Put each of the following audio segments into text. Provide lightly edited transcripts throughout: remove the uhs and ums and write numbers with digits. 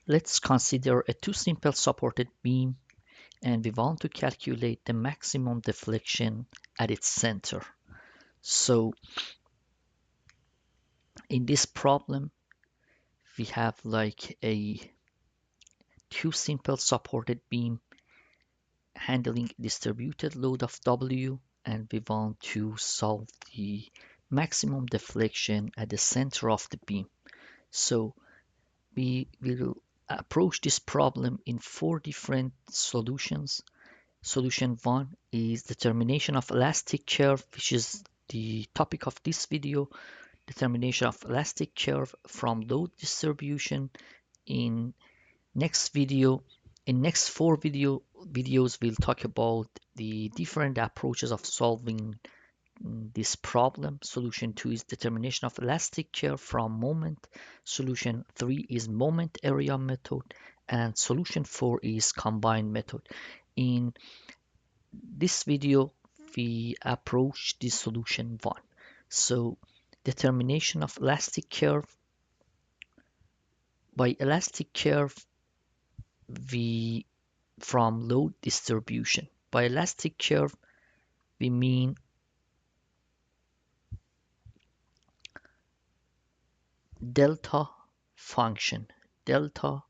Let's consider a two simple supported beam and we want to calculate the maximum deflection at its center. So in this problem, we have like a two simple supported beam handling distributed load of W, and we want to solve the maximum deflection at the center of the beam. So we will approach this problem in four different solutions. Solution 1 is determination of elastic curve, which is the topic of this video. Determination of elastic curve from load distribution. In next video, in next four videos, we'll talk about the different approaches of solving this problem. Solution 2 is determination of elastic curve from moment. Solution 3 is moment area method. And solution 4 is combined method. In this video, we approach the solution 1. So determination of elastic curve. By elastic curve, we from load distribution. By elastic curve, we mean delta function. Delta,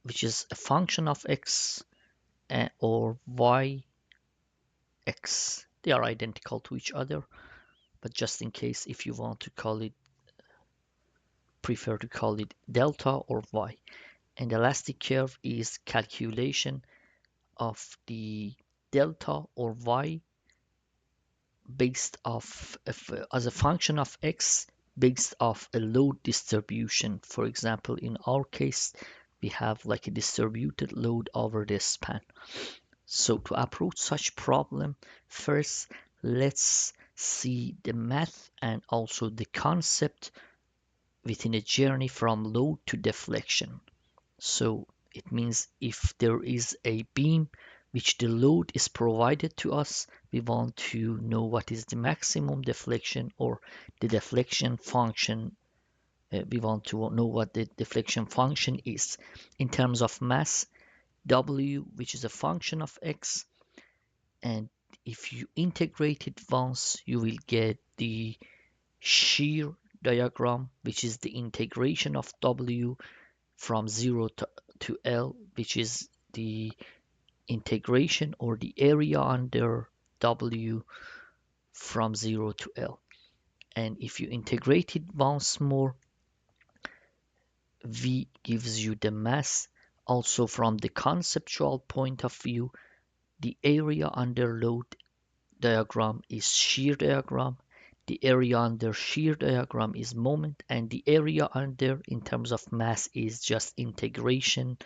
which is a function of x or y x. They are identical to each other, but just in case if you want to call it, prefer to call it delta or y. And elastic curve is calculation of the delta or y based off as a function of x based off a load distribution. For example, in our case, we have like a distributed load over the span. So to approach such problem, first let's see the math and also the concept within a journey from load to deflection. So it means if there is a beam which the load is provided to us, we want to know what is the maximum deflection or the deflection function. We want to know what the deflection function is in terms of mass, W, which is a function of x, and if you integrate it once, you will get the shear diagram, which is the integration of W from 0 to L, which is the integration or the area under W from 0 to L. And if you integrate it once more, V gives you the mass. Also from the conceptual point of view, the area under load diagram is shear diagram. The area under shear diagram is moment, and the area under in terms of mass is just integration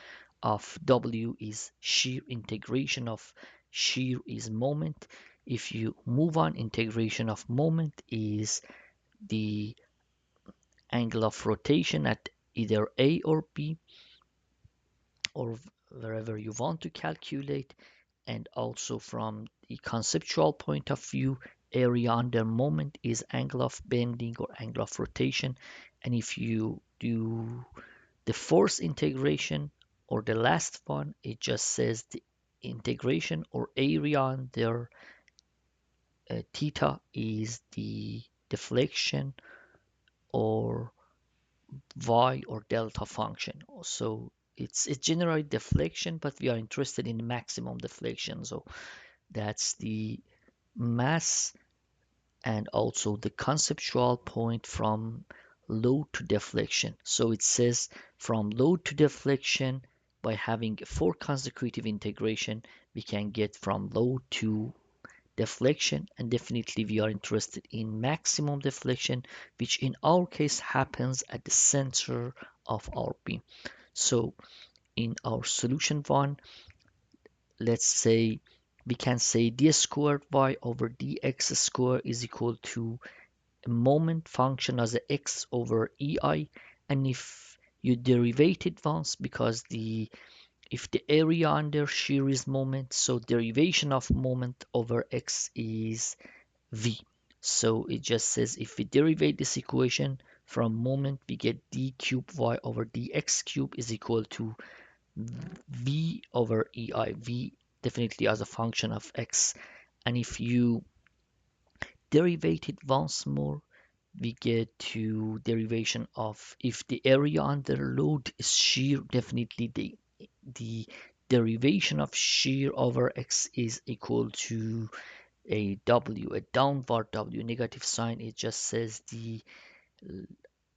of W is shear, integration of shear is moment. If you move on, integration of moment is the angle of rotation at either A or B or wherever you want to calculate. And also from the conceptual point of view, area under moment is angle of bending or angle of rotation. And if you do the force integration or the last one, it just says the integration or area under theta is the deflection or y or delta function. So it's generally deflection, but we are interested in the maximum deflection. So that's the mass and also the conceptual point from load to deflection. So it says from load to deflection, by having four consecutive integration, we can get from load to deflection, and definitely we are interested in maximum deflection, which in our case happens at the center of our beam. So in our solution 1, let's say we can say d squared y over dx squared is equal to a moment function as a x over ei, and if you derivate it once, because if the area under shear is moment, so derivation of moment over x is v. So it just says if we derivate this equation from moment, we get d cubed y over dx cubed is equal to v over ei. V definitely as a function of x. And if you derivate it once more, we get to derivation of if the area under load is shear, definitely the derivation of shear over x is equal to a w, a downward w, negative sign. It just says the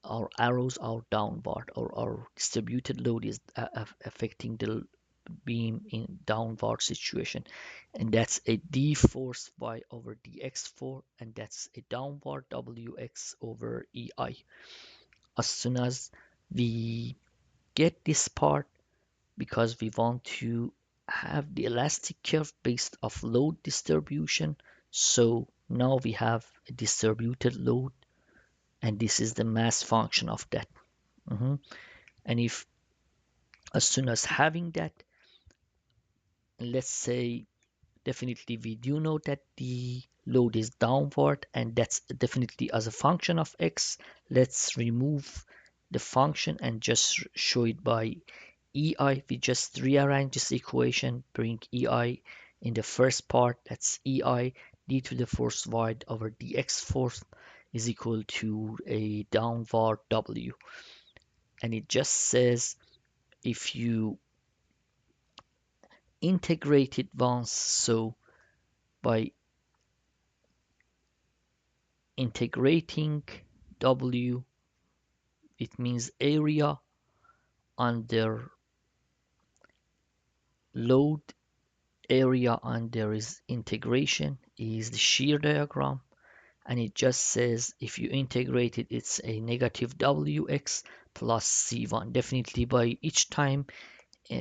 our arrows are downward, or our distributed load is affecting the beam in downward situation, and that's a d force y over dx4, and that's a downward wx over ei. As soon as we get this part, because we want to have the elastic curve based off load distribution, so now we have a distributed load, and this is the mass function of that. And if as soon as having that, let's say definitely we do know that the load is downward, and that's definitely as a function of x. Let's remove the function and just show it by ei. We just rearrange this equation, bring ei in the first part, that's ei d to the force y over dx force is equal to a downward w. And it just says if you integrate it once, so by integrating W, it means area under load, area under is integration is the shear diagram, and it just says if you integrate it, it's a negative wx plus c1. Definitely by each time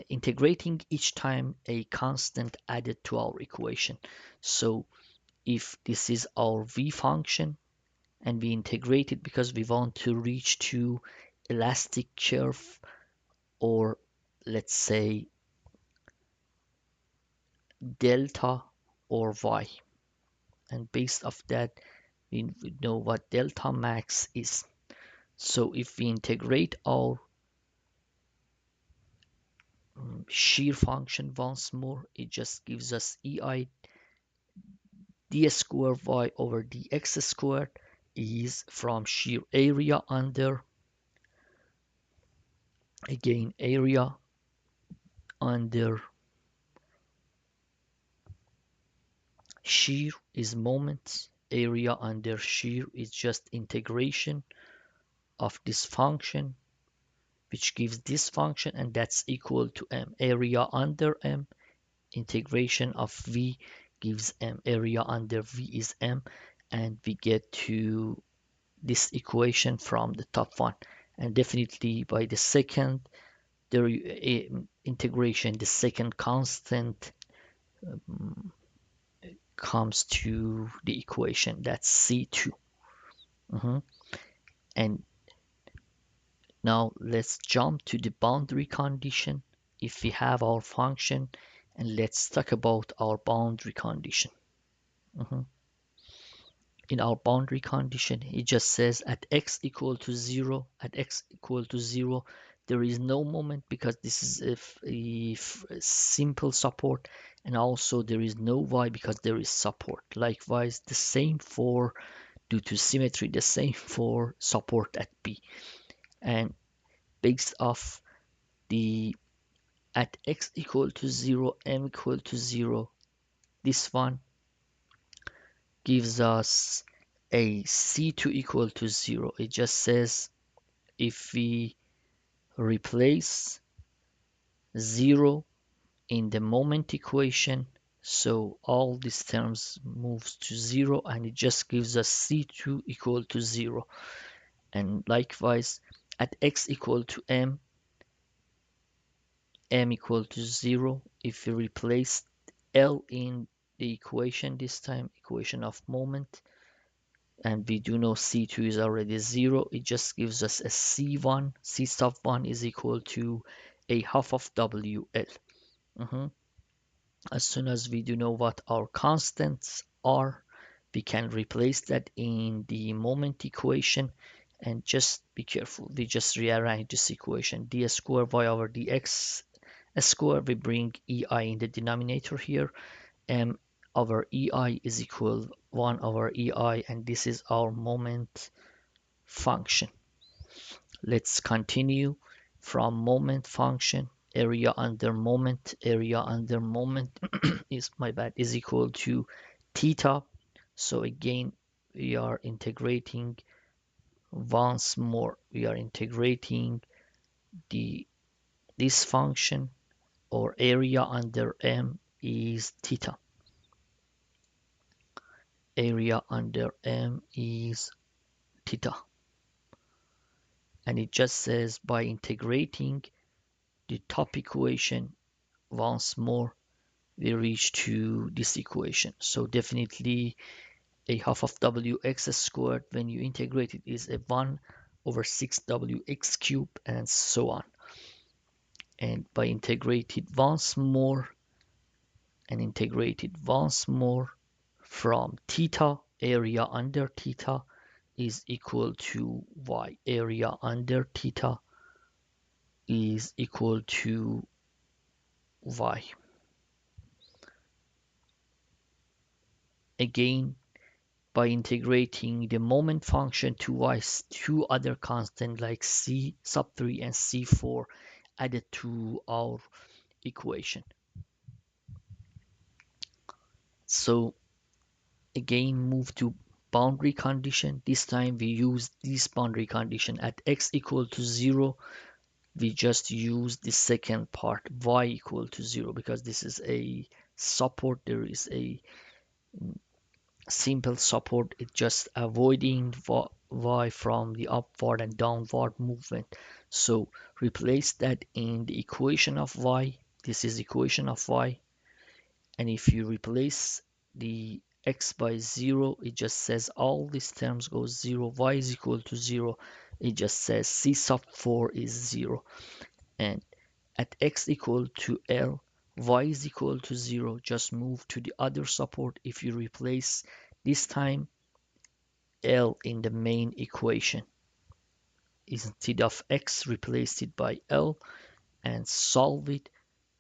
integrating, each time a constant added to our equation. So if this is our v function, and we integrate it because we want to reach to elastic curve, or let's say delta or y, and based off that we know what delta max is. So if we integrate our shear function once more, it just gives us ei d squared y over dx squared is from shear area under, again area under shear is moments, area under shear is just integration of this function, which gives this function, and that's equal to m. Area under m, integration of v gives m. Area under v is m, and we get to this equation from the top one. And definitely by the second integration, the second constant comes to the equation, that's C2. And now let's jump to the boundary condition if we have our function, and let's talk about our boundary condition. In our boundary condition, it just says at x equal to 0, at x equal to 0, there is no moment because this is a simple support, and also there is no y because there is support. Likewise, the same for, due to symmetry, the same for support at B. And based off the at x equal to 0, m equal to 0, this one gives us a C2 equal to 0. It just says if we replace 0 in the moment equation, so all these terms moves to 0, and it just gives us C2 equal to 0. And likewise, at x equal to m, m equal to 0, if we replace L in the equation, this time equation of moment, and we do know C2 is already 0, it just gives us a C1, C sub 1 is equal to a half of WL. As soon as we do know what our constants are, We can replace that in the moment equation, and just be careful. We just rearrange this equation. D square y over dx square. We bring EI in the denominator here. M over EI is equal 1 over EI, and this is our moment function. Let's continue from moment function. Area under moment is, my bad, is equal to theta. So again, we are integrating once more. We are integrating the this function, or area under M is theta. Area under M is theta. And it just says by integrating the top equation once more, we reach to this equation. So definitely a half of wx squared, when you integrate it, is a 1 over 6wx cubed, and so on. And by integrated once more and integrated once more from theta, area under theta is equal to y. Area under theta is equal to y. Again, by integrating the moment function to y, two other constants like c sub 3 and c4 added to our equation. So again, move to boundary condition. This time we use this boundary condition at x equal to 0. We just use the second part, y equal to 0, because this is a support. There is a simple support. It's just avoiding y from the upward and downward movement. So replace that in the equation of y. This is equation of y. And if you replace the x by 0, it just says all these terms go 0. Y is equal to 0. It just says c sub 4 is 0. And at x equal to L, y is equal to 0. Just move to the other support. If you replace this time L in the main equation, instead of x, replace it by L and solve it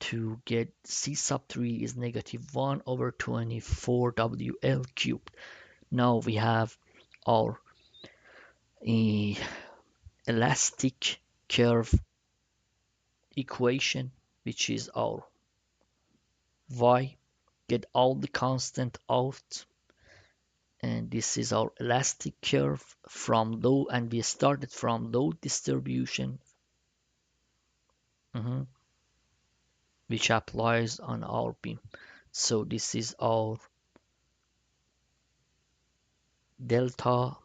to get c sub 3 is negative 1 over 24 WL cubed. Now we have our elastic curve equation, which is our y. Get all the constant out, and this is our elastic curve from low, and we started from low distribution, which applies on our beam. So this is our delta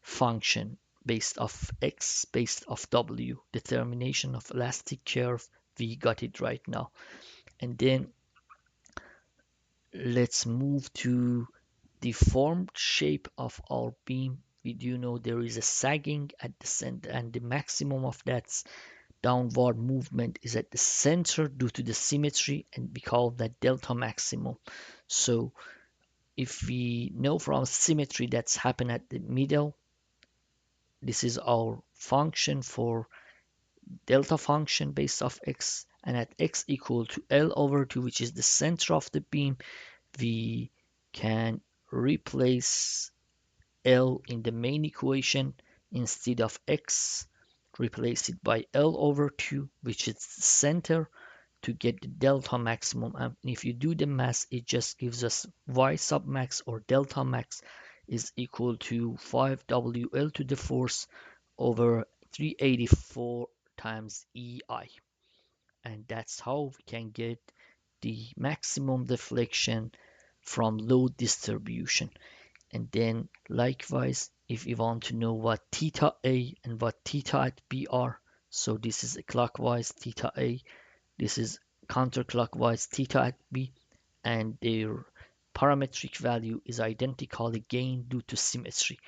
function based of x, based of w, determination of elastic curve. We got it right now. And then let's move to the formed shape of our beam. We do know there is a sagging at the center, and the maximum of that downward movement is at the center due to the symmetry, and we call that delta maximum. So if we know from symmetry that's happened at the middle, this is our function for delta function based off x, and at x equal to L over 2, which is the center of the beam, we can replace L in the main equation. Instead of x, replace it by L over 2, which is the center, to get the delta maximum. And if you do the math, it just gives us y sub max, or delta max, is equal to 5WL to the fourth over 384 times EI. And that's how we can get the maximum deflection from load distribution. And then likewise, if you want to know what theta A and what theta at B are, so this is a clockwise theta A, this is counterclockwise theta at B, and their parametric value is identical again due to symmetry.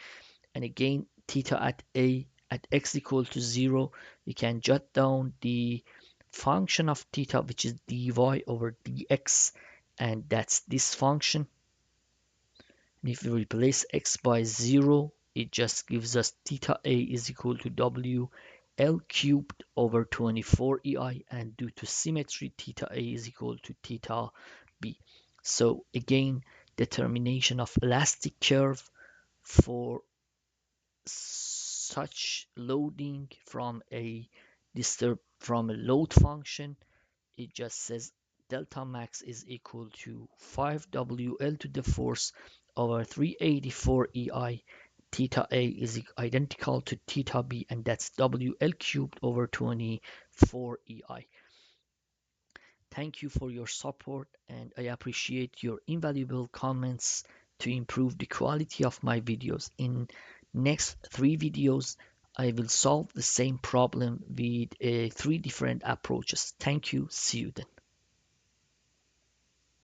And again, theta at A at x equal to 0, we can jot down the function of theta, which is dy over dx, and that's this function. If we replace x by 0, it just gives us theta a is equal to w L cubed over 24 EI, and due to symmetry, theta a is equal to theta b. So again, determination of elastic curve for such loading from a load function, it just says delta max is equal to 5 WL to the force over 384 EI. Theta A is identical to theta B, and that's WL cubed over 24 EI. Thank you for your support, and I appreciate your invaluable comments to improve the quality of my videos. In next 3 videos, I will solve the same problem with 3 different approaches. Thank you. See you then.